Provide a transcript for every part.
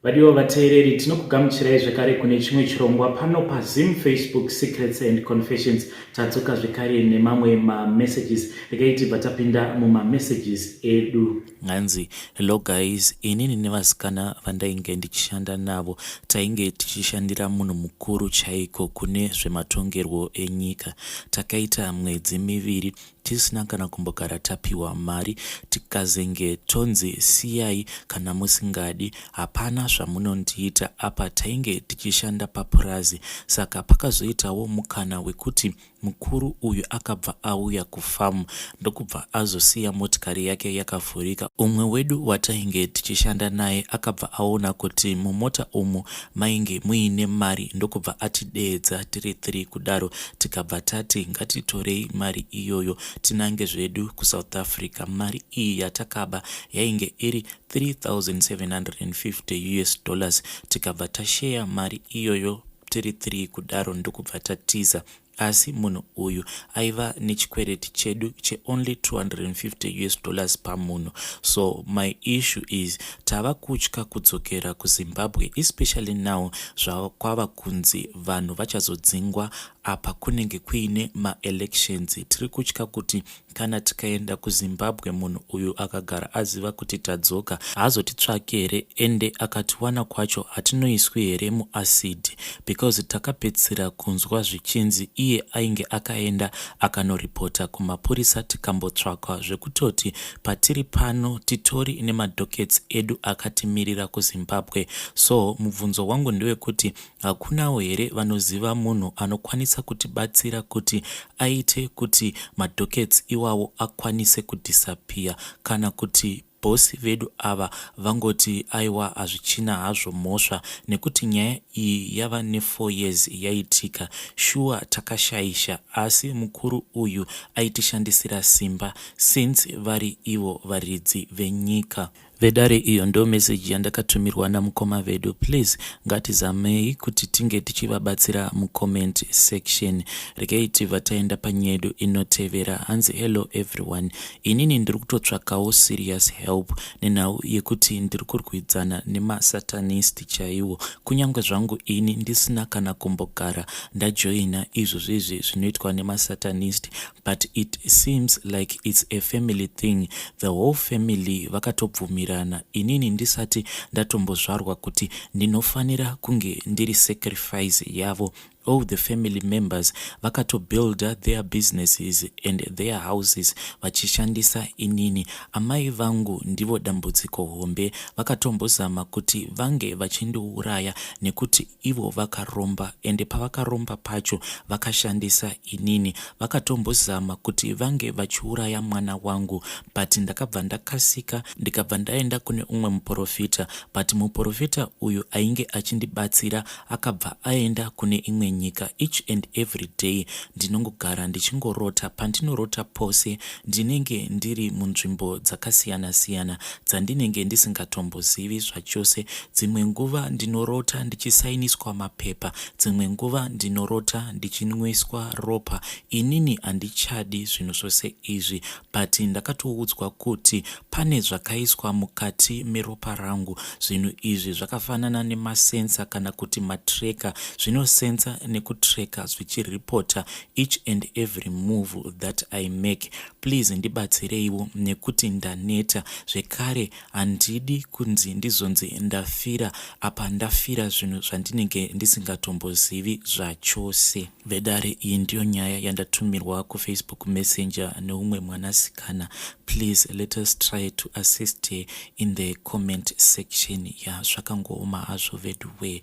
Vadiwa vateereri tinokugamuchirai zvekare kune chimwe chirongwa pano paZim Facebook Secrets and Confessions. Tadzoka zvekare nemamwe mamessages. Regai tibva tapinda mumamessages edu. Nganzi, hello guys, inini nevasikana vandainge ndichishanda navo tainge tichishandira munhu mukuru chaiko kune zvematongerwo enyika. Takaita mwedzi miviri tisina kana kumbogara tapiwa mari, tikazenge tonzi siyai kana musingadi, hapana zvamunondiita. Apa tainge tichishanda papurazi, saka pakazoitawo mukana wekuti mukuru uyu akabva auya kufamu ndokubva azosiya motikari yake yakavhurika. Umwe wedu watainge tichishanda naye akabva aona kuti mumota umu mainge muine mari ndokubva atideedza tiri 3 kudaro. Tikabva tati ngatitorei mari iyoyo tinange zvedu kuSouth Africa. Mari iyi yatakaba yainge iri $3,750. Tikabva tasheya mari iyoyo tiri 3 kudaro ndokubva tatiza. Asi munhu uyu aiva nechikwereti chedu only $250 pamunhu. So my issue is tava kutya kudzokera kuZimbabwe, especially now zvkwava kunzi vanhu vachazodzingwa apa kunenge kuine ma-elections. Tiri kutya kuti kana tikaenda kuZimbabwe munhu uyu akagara aziva kuti tadzoka haazotitsvaki here, ende akatiwana kwacho hatinoiswi here muacid, because takapedzisira kunzwa zvichinzi iye ainge akaenda akanoripota kumapurisa tikambotsvakwa zvekutoti patiri pano titori nemadhokets edu akatimirira kuZimbabwe. So mubvunzo wangu ndewekuti hakunawo here vanoziva munhu anokwanisa kutibatsira kuti aite kuti madhokets iwawo akwanise kudisappear, kana kuti bosi vedu ava vangoti aiwa hazvichina hazvo mhosva, nekuti nyaya iyi yava ne4 years yaitika. Shuwa takashaisha, asi mukuru uyu aitishandisira simba since vari ivo varidzi venyika. Vedare iyo ndo message yandakatumirwa namukoma vedu. Please ngatizamei kuti tinge tichivabatsira mucomment section. Regai tibva taenda panyedu inotevera. Hanzi hello everyone, inini ndiri kutotsvakawo serious help nenhau yekuti ndiri kurwidzana nemasatanist chaiwo. Kunyange zvangu ini ndisina kana kumbogara ndajoina izvo zvezvi zvinoitwa nemasatanist, but it seems like it's a family thing. The whole family vakatobvumira. Inini ndisati ndatombozvarwa kuti ndinofanira kunge ndiri sacrifice yavo. All the family members vakatobuilda their businesses and their houses vachishandisa inini. Amai vangu ndivo dambudziko hombe, vakatombozama kuti vange vachindiuraya nekuti ivo vakaromba, ende pavakaromba pacho vakashandisa inini. Vakatombozama kuti vange vachiuraya mwana wangu, but ndakabva ndakasika ndikabva ndaenda kune umwe muprofita, but muprofita uyu ainge achindibatsira akabva aenda kune imwe nyika. Each and every day ndinongogara ndichingorota. Pandinorota pose ndinenge ndiri munzvimbo dzakasiyana siyana dzandinenge ndisingatombozivi zvachose. Dzimwe nguva ndinorota ndichisainiswa mapepa, dzimwe nguva ndinorota ndichinwiswa ropa. Inini handichadi zvinhu zvose izvi, but ndakatoudzwa kuti pane zvakaiswa mukati meropa rangu. Zvinhu izvi zvakafanana nemasensa kana kuti matreka, zvinosensa nekutreka zvichiripota each and every move that I make. Please ndibatsireiwo nekuti ndaneta zvekare. Handidi kunzi ndizonzi ndafira apa ndafira zvinhu zvandinenge ndisingatombozivi zvachose. Vedare iyi ndiyo nyaya yandatumirwa kuFacebook Messenger neumwe mwanasikana. Please let us try to assist in the comment section. Zvakangooma hazvo veduwe.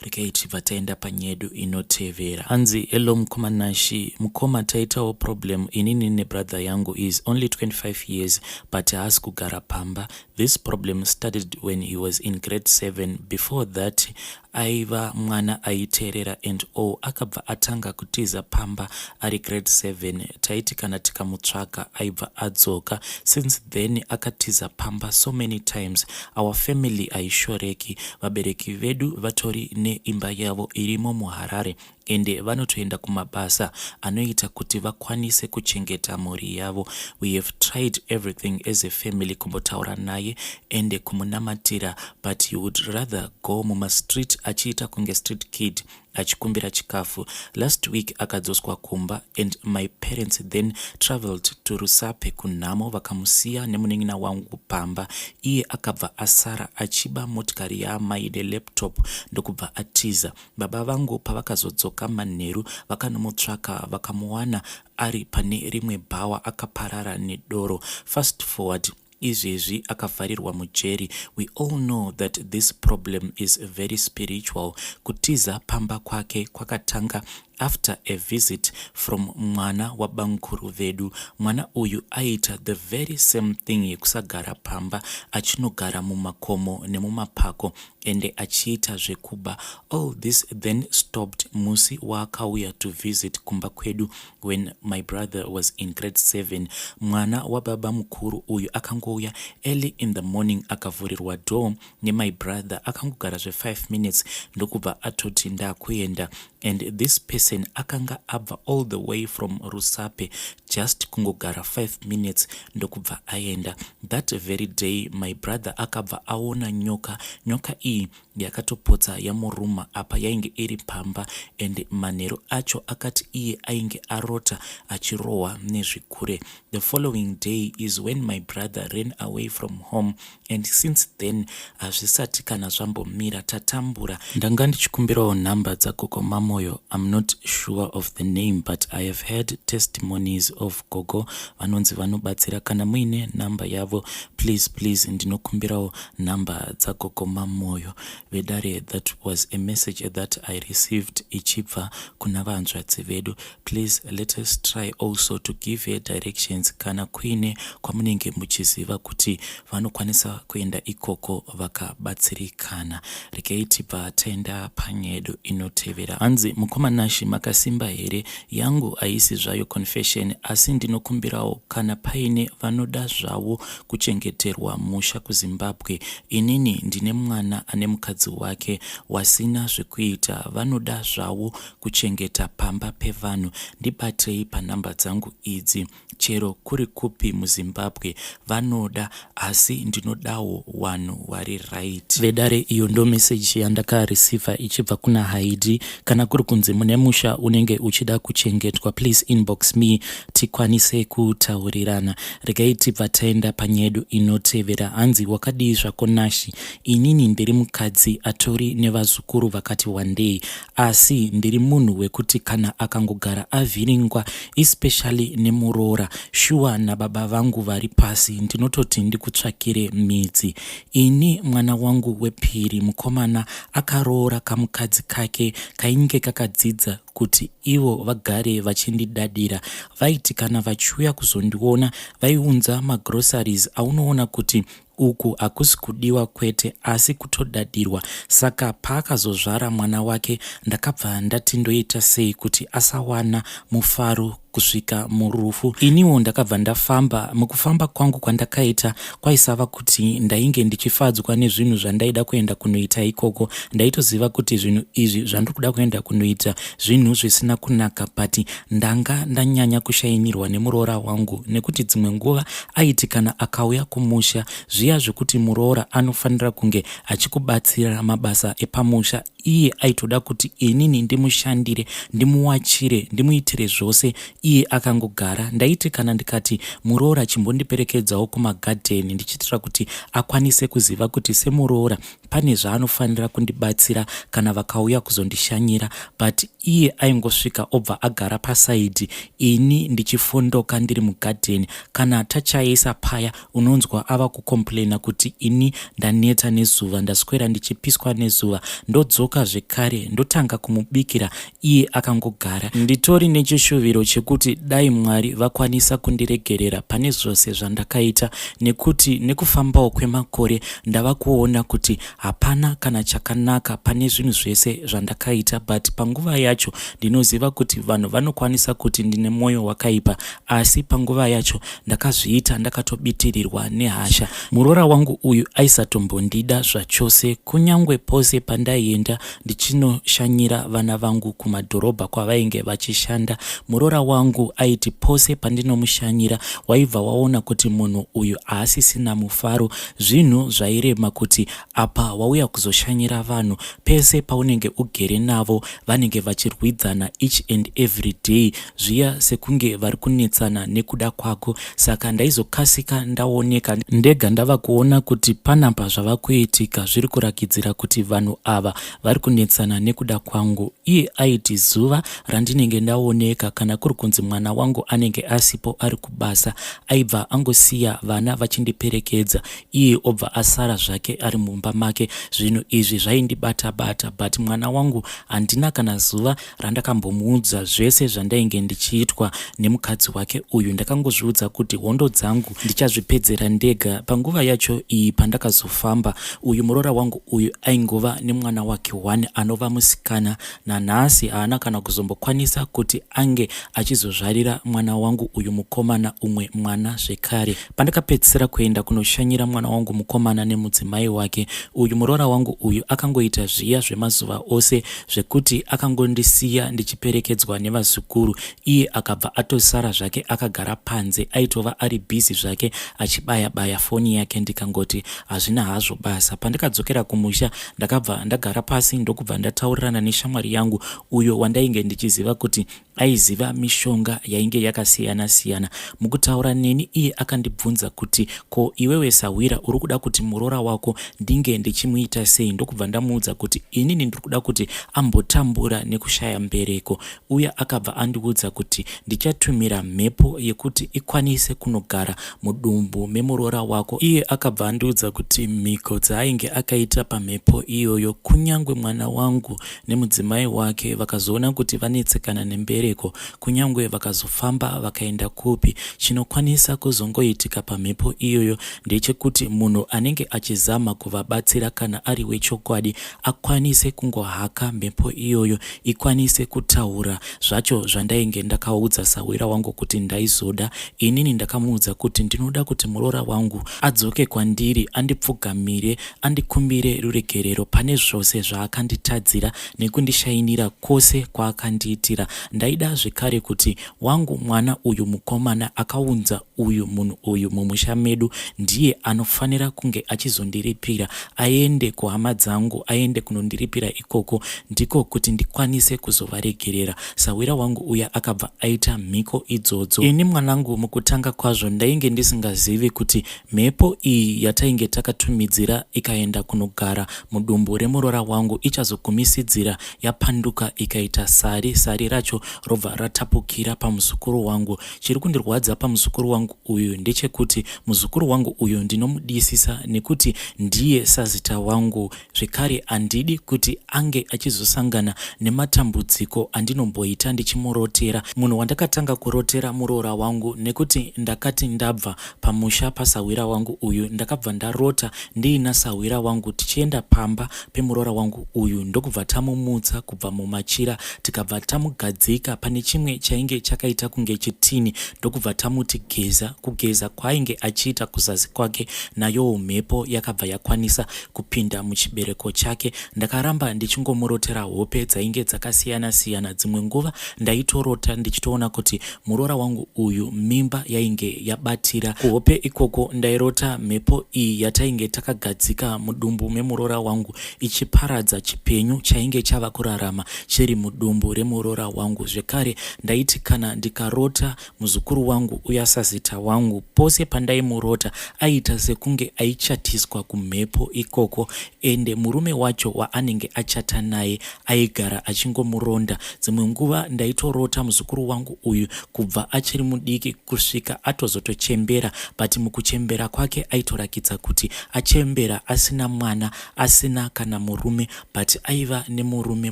Regai tibva taenda panyedu inotevera. Hanzi hello mukomanashi, mukoma taitawo problem inini nebrother yangu is only 25 years but haasi kugara pamba. This problem started when he was in grade 7. Before that aiva mwana aiterera and akabva atanga kutiza pamba ari grade 7. Taiti kana tikamutsvaka aibva adzoka. Since then akatiza pamba so many times. Our family aishoreki. Vabereki vedu vatori neimba yavo irimo muHarare. ende vanotoenda kumabasa anoita kuti vakwanise kuchengeta mhuri yavo. We have tried everything as a family kumbotaura naye ende kumunamatira, but he would rather go mumastreet achiita kunge street kid achikumbira chikafu. Last week akadzoswa kumba and my parents then traveled to Rusape kunhamo vakamusiya nemunen'ina wangu pamba. Iye akabva asara achiba motikari yaamai laptop ndokubva atiza. Baba vangu pavakazodzoka manheru vakanomutsvaka vakamuwana ari pane rimwe bhawa akaparara nedoro. Fast forward, izvezvi akavharirwa mujeri. We all know that this problem is very spiritual. Kutiza pamba kwake kwakatanga after a visit from mwana wabankuru vedu. Mwana uyu aita the very same thing yekusagara pamba, achinogara mumakomo nemumapako ende achiita zvekuba. All this then stopped musi waakauya to visit kumba kwedu when my brother was in grade 7. Mwana wababa mukuru uyu akangouya early in the morning akavhurirwa door my brother akangogara 5 minutes ndokubva atoti ndakuenda, and this person akanga abva all the way from Rusape just kungogara 5 minutes ndokubva aenda. That very day my brother akabva aona nyoka. Nyoka iyi yakatopotsa yamuruma apa yainge iri pamba, and manheru acho akati iye ainge arota achirohwa nezvikure. The following day is when my brother ran away from home, and since then hazvisati kana zvambomira tatambura. Ndanga ndichikumbirawo nhamba dzagogo Mamoyo. I'm not sure of the name, but I have heard testimonies of gogo vanonzi vanobatsira. Kana muine nhamba yavo, please ndinokumbirawo nhamba dzagogo Mamoyo vedare. That was a message that I received ichibva kuna vanzvadzi vedu. Please let us try also to give her directions kana kuine kwamunenge muchiziva kuti vanokwanisa kuenda ikoko vakabatsirikana. Regai tibva taenda panyedu inotevera. Hanzi mukomanashi makasimba here, yangu haisi zvayo confession, asi ndinokumbirawo kana paine vanoda zvavo kuchengeterwa musha kuZimbabwe. Inini ndine mwana ane mukadzi wake wasina zvekuita, vanoda zvavo kuchengeta pamba pevanhu. Ndibatei panhamba dzangu idzi, chero kuri kupi muZimbabwe vanoda, asi ndinodawo wanhu wari right. Vedare iyo ndo message yandakareceiva ichibva kuna Haidi. Kana kuri kunzi mune musha unenge uchida kuchengetwa, please inbox me tikwanise kutaurirana. Regai tibva taenda panyedu inotevera. Hanzi wakadii zvako Nashi? Inini ndiri mukadzi atori nevazukuru vakati one day, asi ndiri munhu wekuti kana akangogara avhiringwa especially nemuroora shuwa nababa vangu vari pasi ndinototi ndikutsvakire midzi. Ini mwana wangu wepiri mukomana akaroora kamukadzi kake kainge kakadzidza kuti ivo vagare vachindidadira. Vaiti kana vachiuya kuzondiona vaiunza magroceries aunoona kuti uku hakusi kudiwa kwete asi kutodadirwa. Saka paakazozvara mwana wake ndakabva ndati ndoita sei kuti asawana mufaro kusvika murufu. Iniwo ndakabva ndafamba. Mukufamba kwangu kwandakaita kwaisava kuti ndainge ndichifadzwa nezvinhu zvandaida kuenda kunoita ikoko. Ndaitoziva kuti zvinhu izvi zvandikuda kuenda kunoita zvinhu zvisina kunaka, but ndanga ndanyanya kushainirwa nemuroora wangu, nekuti dzimwe nguva aiti kana akauya kumusha zviya zvekuti muroora anofanira kunge achikubatsira mabasa epamusha, iye aitoda kuti inini ndimushandire, ndimuwachire, ndimuitire zvose, iye akangogara. Ndaiti kana ndikati muroora chimbondiperekedzawo kumagadheni ndichitira kuti akwanise kuziva kuti semuroora pane zvaanofanira kundibatsira kana vakauya kuzondishanyira, but iye aingosvika obva agara pasaidhi, ini ndichifondoka ndiri mugadheni. Kana tachaisa paya unonzwa ava kukomplaina kuti ini ndaneta nezuva, ndaswera ndichipiswa nezuva, ndodzoka zvekare ndotanga kumubikira, iye akangogara. Nditori nechishuviro chekuti dai Mwari vakwanisa kundiregerera pane zvose zvandakaita, nekuti nekufambawo kwemakore ndava kuona kuti hapana kana chakanaka pane zvinhu zvese zvandakaita, but panguva yacho ndinoziva kuti vanhu vanokwanisa kuti ndine mwoyo wakaipa, asi panguva yacho ndakazviita ndakatobitirirwa nehasha. Muroora wangu uyu aisatombondida zvachose, kunyangwe pose pandaienda ndichinoshanyira vana vangu kumadhorobha kwavainge vachishanda. Muroora wangu aiti pose pandinomushanyira waibva waona kuti munhu uyu haasisina mufaro. Zvinhu zvairema kuti apa wauya kuzoshanyira vanhu, pese paunenge ugere navo vanenge vachirwidzana each and every day, zviya sekunge vari kunetsana nekuda kwako. Saka ndaizokasika ndaoneka ndega ndava kuona kuti panapa zvava kuitika zviri kurakidzira kuti vanhu ava vari kunetsana nekuda kwangu. Iye aiti zuva randinenge ndaoneka kana kuri kunzi mwana wangu anenge asipo ari kubasa, aibva angosiya vana vachindiperekedza, iye obva asara zvake ari mumba make. Zvinhu izvi zvaindibata-bata, but mwana wangu handina kana zuva randakambomuudza zvese zvandainge ndichiitwa nemukadzi wake uyu. Ndakangozviudza kuti hondo dzangu ndichazvipedzera ndega. Panguva yacho iyi pandakazofamba, uyu muroora wangu uyu aingova nemwana wake 1 anova musikana. Nanhasi haana kana kuzombokwanisa kuti ange achizozvarira mwana wangu uyu mukomana umwe mwana zvekare. Pandakapedzisira kuenda kunoshanyira mwana wangu mukomana nemudzimai wake, uyu muroora wangu uyu akangoita zviya zvemazuva ose zvekuti akangondisiya ndichiperekedzwa nevazukuru. Iye akabva atosara zvake akagara panze, aitova ari bhizi zvake achibaya-baya foni yake. Ndikangoti hazvina hazvo basa. Pandikadzokera kumusha ndakabva ndagara pasi ndokubva ndataurirana neshamwari yangu uyo wandainge ndichiziva kuti aiziva mishonga yainge yakasiyana-siyana. Mukutaura neni iye akandibvunza kuti ko iwewe Sawira uri kuda kuti muroora wako ndinge ndichimuita sei? Ndokubva ndamuudza kuti inini ndiri kuda kuti ambotambura nekushaya mbereko. Uya akabva andiudza kuti ndichatumira mhepo yekuti ikwanise kunogara mudumbu memuroora wako. Iye akabva andiudza kuti mhiko dzaainge akaita pamhepo iyoyo, kunyangwe mwana wangu nemudzimai wake vakazoona kuti vanetsekana nembereko, kunyangwe vakazofamba vakaenda kupi, chinokwanisa kuzongoitika pamhepo iyoyo ndechekuti munhu anenge achizama kuvabatsira kana ari wechokwadi akwanise kungohaka mhepo iyoyo ikwanise kutaura zvacho zvandainge ndakaudza Sawira wangu kuti ndaizoda. Inini ndakamuudza kuti ndinoda kuti muroora wangu adzoke kwandiri, andipfugamire, andikumbire ruregerero pane zvose zvaakanditadzira nekundishayinira kwose kwaakandiitira. Ndaida zvekare kuti wangu mwana uyu mukomana akaunza uyu munhu uyu mumusha medu ndiye anofanira kunge achizondiripira, aende kuhama dzangu, aende kunondiripira ikoko, ndiko kuti ndikwanise kuzovaregerera. Sawira wangu uya akabva aita mhiko idzodzo. Ini mwanangu mukutanga kwazvo ndainge ndisingazivi kuti mhepo iyi yatainge takatumidzira ikaenda kunogara mudumbu remuroora wangu ichazogumisidzira yapanduka ikaita sari. Sari racho robva ratapukira pamuzukuru wangu. Chiri kundirwadza pamuzukuru wangu uyu ndechekuti muzukuru wangu uyu ndinomudisisa nekuti ndiye sazita wangu. Zvekare handidi kuti ange achizosangana nematambudziko andinomboita ndichimurotera. Munhu wandakatanga kurotera muroora wangu nekuti ndakati ndabva pamusha paSawira wangu uyu ndakabva ndarota ndiina Sawira wangu tichienda pamba pemuroora wangu uyu, ndokubva tamumutsa kubva mumachira tikabva tamugadzika pane chimwe chainge chakaita kunge chitini, ndokubva tamuti geza. Kugeza kwainge achiita kuzasi kwake nayo mhepo yakabva yakwanisa kupinda muchibereko chake. Ndakaramba ndichingomurotera hope dzainge dzakasiyana-siyana. Dzimwe nguva ndaitorota ndichitoona kuti muroora wangu uyu mimba yainge yabatira. Kuhope ikoko ndairota mhepo iyi yatainge takagadzika mudumbu memuroora wangu ichiparadza chipenyu chainge chava kurarama chiri mudumbu remuroora wangu. Zvekare ndaiti kana ndikarota muzukuru wangu uya sazita wangu, pose pandaimurota aita sekunge aichatiswa kumhepo ikoko, ende murume wacho waanenge achata naye aigara achingomuronda. Dzimwe nguva ndaitorota muzukuru wangu uyu kubva achiri mudiki kusvika atozotochembera, but mukuchembera kwake aitorakidza kuti achembera asina mwana, asina kana murume, but aiva nemurume.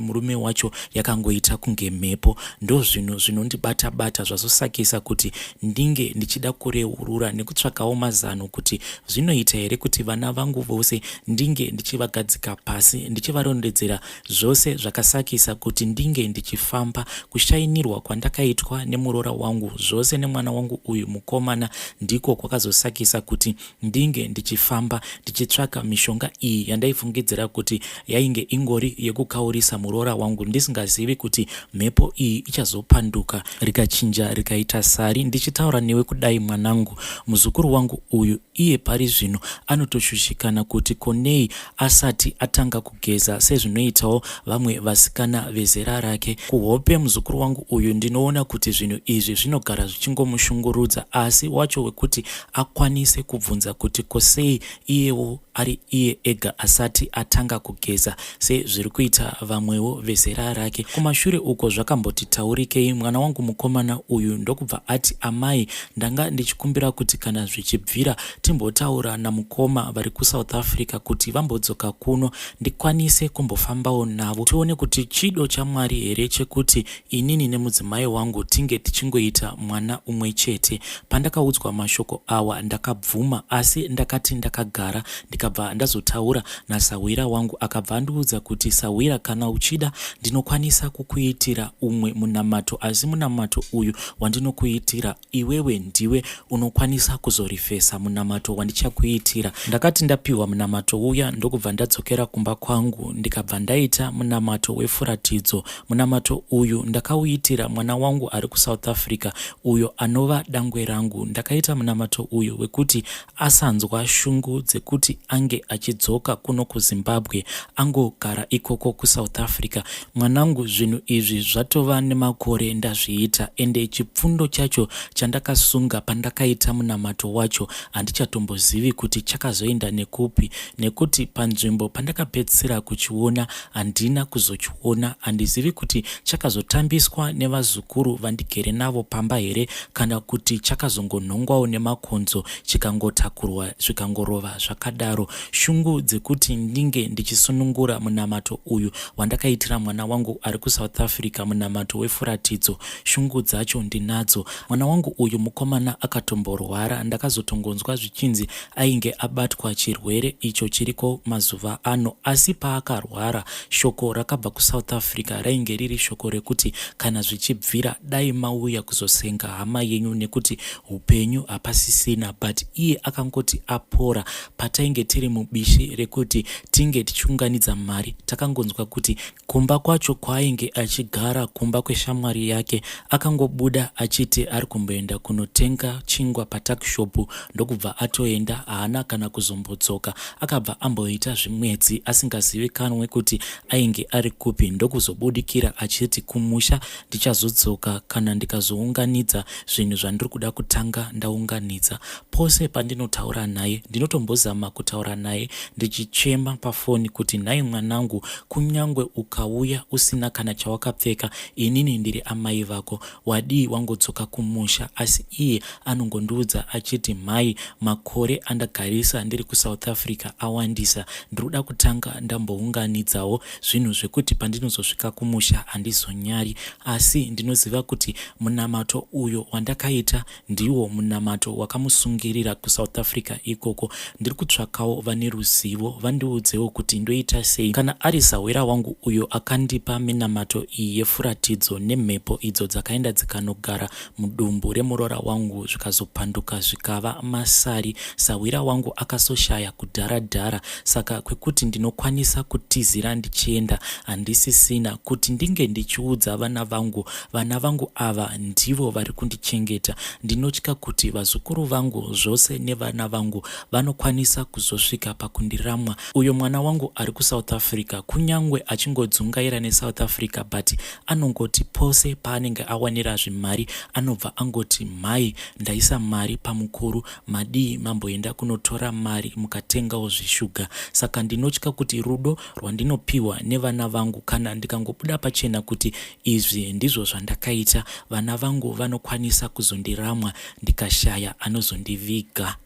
Murume wacho yakangoita kunge mhepo. Ndo zvinhu zvinondibata-bata zvazosakisa kuti ndinge ndichida kureurura nekutsvakawo mazano kuti zvinoita here kuti vana vangu vose ndinge ndichivagadzika pasi ndichivarondedzera zvose zvakasakisa kuti ndinge ndichifamba. Kushayinirwa kwandakaitwa nemuroora wangu zvose nemwana wangu uyu mukomana ndiko kwakazosakisa kuti ndinge ndichifamba ndichitsvaka mishonga iyi yandaifungidzira kuti yainge inge ingori yekukaurisa muroora wangu ndisingazivi kuti mhepo iyi ichazopanduka rikachinja rikaita sari. Ndichitaura newe kudai mwanangu, muzukuru wangu uyu iye pari zvino anotoshushikana kuti konei asati atanga kugeza sezvinoitawo vamwe vasikana vezera rake. Kuhope muzukuru wangu uyu ndinoona kuti zvinhu izvi zvinogara zvichingomushungurudza, asi wacho wekuti akwanise kubvunza kuti kosei iyewo ari iye ega asati atanga kugeza sezviri kuita vamwewo vezera rake. Kumashure uko zvakambotitaurikei, mwana wangu mukomana uyu ndokubva ati, amai, ndanga ndichikumbira kuti kana zvichibvira timbotaura namukoma vari kuSouth Africa kuti vambodzoka kuno ndikwanise kumbofambawo navo tione kuti chido chaMwari here chekuti inini nemudzimai wangu tinge tichingoita mwana umwe chete. Pandakaudzwa mashoko awa ndakabvuma, asi ndakati ndakagara ndikabva ndazotaura nasawira wangu, akabva andiudza kuti Sawira, kana uchida ndinokwanisa kukuitira umwe munamato, asi munamato uyu wandinokuitira iwewe ndiwe unokwanisa kuzorifesa munamato wandichakuitira. Ndakati ndapiwa munamato uya ndokubva ndadzokera kumba kwangu ndikabva ndaita munamato wefuratidzo. Munamato uyu ndakauitira mwana wangu ari kuSouth Africa uyo anova dangwe rangu. Ndakaita munamato uyu wekuti asanzwa shungu dzekuti ange achidzoka kuno kuZimbabwe angogara ikoko kuSouth Africa. Mwanangu, zvinhu izvi zvatova nemakore ndazviita, ende chipfundo chacho chandakasunga pandakaita munamato wacho handichatombozivi kuti chakazoenda nekupi, nekuti panzvimbo pandakapedzisira kuchiona handina kuzochiona. Handizivi kuti chakazotambiswa nevazukuru vandigere navo pamba here, kana kuti chakazongonhongwawo nemakonzo chikangotakurwa zvikangorova zvakadaro. Shungu dzekuti ndinge ndichisunungura munamato uyu wandakaitira mwana wangu ari kuSouth Africa, munamato wefuratidzo, shungu dzacho ndinadzo. Mwana wangu uyu mukomana akatomborwara, ndakazotongonzwa zvichinzi ainge abatwa chirwere icho chiriko mazuva ano, asi paakarwara shoko rakabva kuSouth Africa rainge riri shoko rekuti kana zvichibvira dai mauya kuzosenga hama yenyu nekuti upenyu hapasisina. But iye akangoti apora patainge tiri mubishi rekuti tinge tichiunganidza mari, takangonzwa kuti kumba kwacho kwaainge achigara, kumba kweshamwari yake, akangobuda achiti ari kumboenda kunotenga chingwa patakishopu, ndokubva atoenda, haana kana kuzombodzoka. Akabva amboita zvimwedzi asingazivikanwe kuti ainge ari kupi, ndokuzobudikira achiti kumusha ndichazodzoka kana ndikazounganidza zvinhu zvandiri kuda kutanga ndaunganidza. Pose pandinotaura naye ndinotombozama kutaura naye ndichichema pafoni kuti nhai mwanangu, kunyangwe ukauya usina kana chawakapfeka, inini ndiri amai vako, wadii wangodzoka kumusha. Asi iye anongondiudza achiti, mhai, makore andagarisa ndiri kuSouth Africa awandisa, ndinoda kutanga ndambounganidzawo zvinhu zvekuti pandinozosvika kumusha handizonyari. Asi ndinoziva kuti munamato uyo wandakaita ndiwo munamato wakamusungirira kuSouth Africa ikoko. Ndiri kutsvakawo vane ruzivo vandiudzewo kuti ndoita sei. Kana ari Sawira wangu uyo akandipa minamato iyi yefuratidzo nemhepo idzo dzakaenda dzikanogara mudumbu remuroora wangu zvikazopanduka zvikava masari, Sawira wangu akasoshaya kudharadhara. Saka kwekuti ndinokwanisa kutizira ndichienda handisisina, kuti ndinge ndichiudza vana vangu ava ndivo vari kundichengeta. Ndinotya kuti vazukuru vangu zvose nevana vangu vanokwanisa kuzosvika pakundiramwa. Uyo mwana wangu ari kuSouth Africa, kunyangwe achingodzungaira neSouth Africa, but anongoti pose paanenge awanira zvimari anobva angoti, mhai, ndaisa mari pamukuru, madii mamboenda kunotora mari mukatengawo zvishuga. Saka ndinotya kuti rudo rwandinopiwa nevana vangu, kana ndikangobuda pachena kuti izvi ndizvo zvandakaita, vana vangu vanokwanisa kuzondiramwa ndikashaya anozondiviga.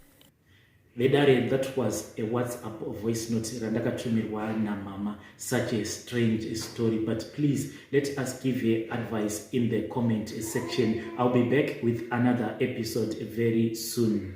Vedare, that was a WhatsApp voice note randakatumirwa namama. Such a strange story, but please let us give you advice in the comment section. I'll be back with another episode very soon.